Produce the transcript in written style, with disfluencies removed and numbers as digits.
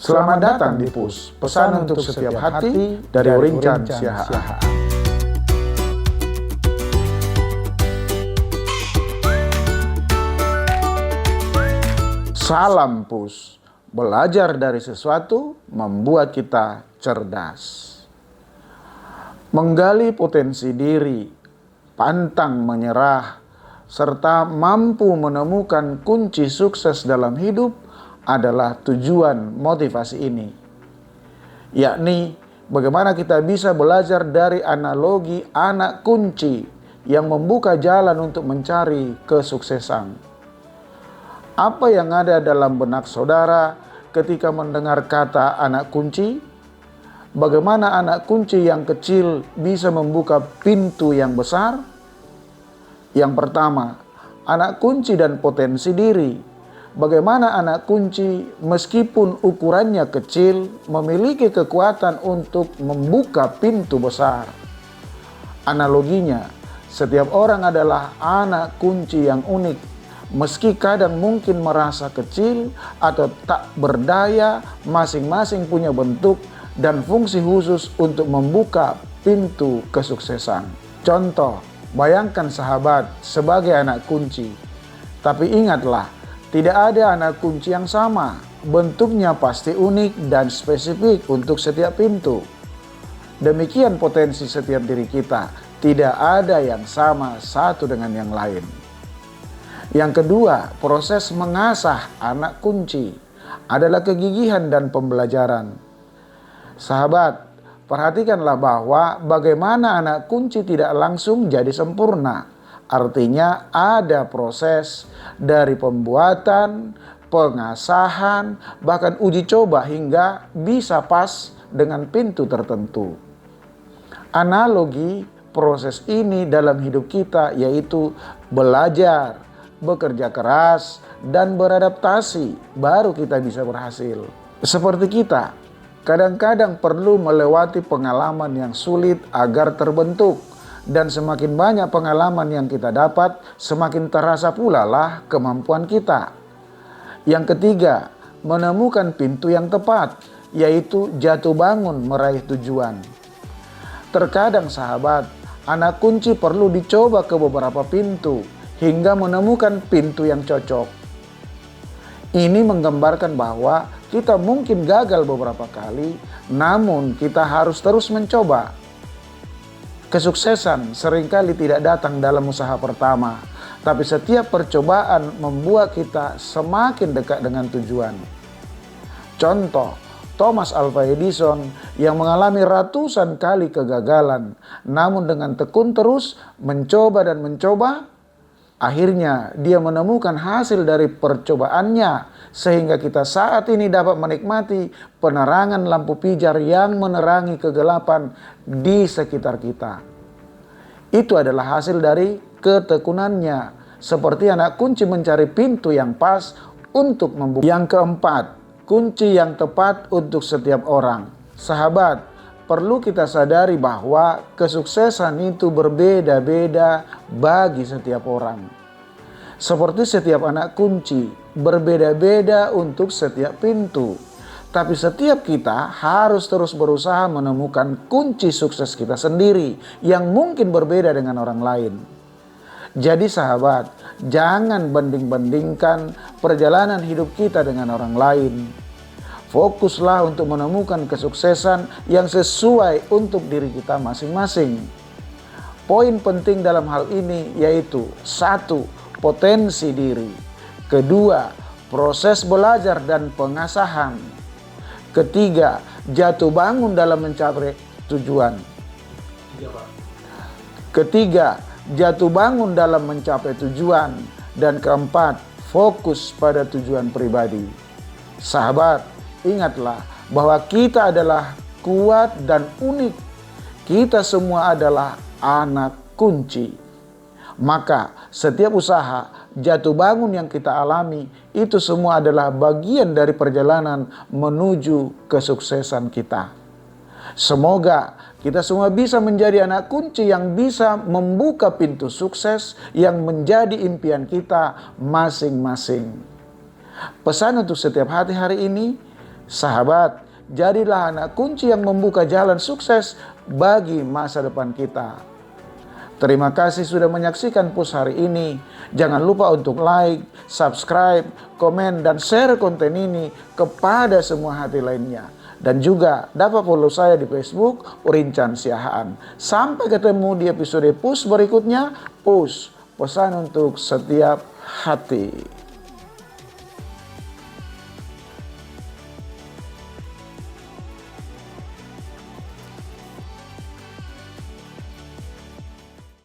Selamat datang di PUS, pesan untuk setiap hati dari Urincan Siahaan. Salam PUS, belajar dari sesuatu membuat kita cerdas. Menggali potensi diri, pantang menyerah, serta mampu menemukan kunci sukses dalam hidup adalah tujuan motivasi ini, yakni bagaimana kita bisa belajar dari analogi anak kunci yang membuka jalan untuk mencari kesuksesan. Apa yang ada dalam benak saudara ketika mendengar kata anak kunci? Bagaimana anak kunci yang kecil bisa membuka pintu yang besar? Yang pertama, anak kunci dan potensi diri. Bagaimana anak kunci meskipun ukurannya kecil memiliki kekuatan untuk membuka pintu besar. Analoginya, setiap orang adalah anak kunci yang unik. Meski kadang mungkin merasa kecil atau tak berdaya, masing-masing punya bentuk dan fungsi khusus untuk membuka pintu kesuksesan. Contoh, bayangkan sahabat sebagai anak kunci. Tapi ingatlah, tidak ada anak kunci yang sama. Bentuknya pasti unik dan spesifik untuk setiap pintu. Demikian potensi setiap diri kita. Tidak ada yang sama satu dengan yang lain. Yang kedua, proses mengasah anak kunci adalah kegigihan dan pembelajaran. Sahabat, perhatikanlah bahwa bagaimana anak kunci tidak langsung jadi sempurna. Artinya ada proses dari pembuatan, pengasahan, bahkan uji coba hingga bisa pas dengan pintu tertentu. Analogi proses ini dalam hidup kita yaitu belajar, bekerja keras, dan beradaptasi, baru kita bisa berhasil. Seperti kita, kadang-kadang perlu melewati pengalaman yang sulit agar terbentuk. Dan semakin banyak pengalaman yang kita dapat, semakin terasa pula lah kemampuan kita. Yang ketiga, menemukan pintu yang tepat, yaitu jatuh bangun meraih tujuan. Terkadang sahabat, anak kunci perlu dicoba ke beberapa pintu, hingga menemukan pintu yang cocok. Ini menggambarkan bahwa kita mungkin gagal beberapa kali, namun kita harus terus mencoba. Kesuksesan seringkali tidak datang dalam usaha pertama, tapi setiap percobaan membuat kita semakin dekat dengan tujuan. Contoh, Thomas Alva Edison yang mengalami ratusan kali kegagalan, namun dengan tekun terus mencoba dan mencoba, akhirnya dia menemukan hasil dari percobaannya, sehingga kita saat ini dapat menikmati penerangan lampu pijar yang menerangi kegelapan di sekitar kita. Itu adalah hasil dari ketekunannya, seperti anak kunci mencari pintu yang pas untuk membuka. Yang keempat, kunci yang tepat untuk setiap orang. Sahabat, perlu kita sadari bahwa kesuksesan itu berbeda-beda bagi setiap orang. Seperti setiap anak kunci, berbeda-beda untuk setiap pintu. Tapi setiap kita harus terus berusaha menemukan kunci sukses kita sendiri yang mungkin berbeda dengan orang lain. Jadi sahabat, jangan banding-bandingkan perjalanan hidup kita dengan orang lain. Fokuslah untuk menemukan kesuksesan yang sesuai untuk diri kita masing-masing. Poin penting dalam hal ini yaitu 1. Potensi diri. 2. Proses belajar dan pengasahan. 3. Jatuh bangun dalam mencapai tujuan. 3. Jatuh bangun dalam mencapai tujuan. Dan 4. Fokus pada tujuan pribadi. Sahabat, ingatlah bahwa kita adalah kuat dan unik. Kita semua adalah anak kunci. Maka setiap usaha, jatuh bangun yang kita alami, itu semua adalah bagian dari perjalanan menuju kesuksesan kita. Semoga kita semua bisa menjadi anak kunci yang bisa membuka pintu sukses yang menjadi impian kita masing-masing. Pesan untuk setiap hati hari ini, Sahabat, jadilah anak kunci yang membuka jalan sukses bagi masa depan kita. Terima kasih sudah menyaksikan Push hari ini. Jangan lupa untuk like, subscribe, komen, dan share konten ini kepada semua hati lainnya. Dan juga dapat follow saya di Facebook, Urincan Siahaan. Sampai ketemu di episode Push berikutnya. Push, pesan untuk setiap hati.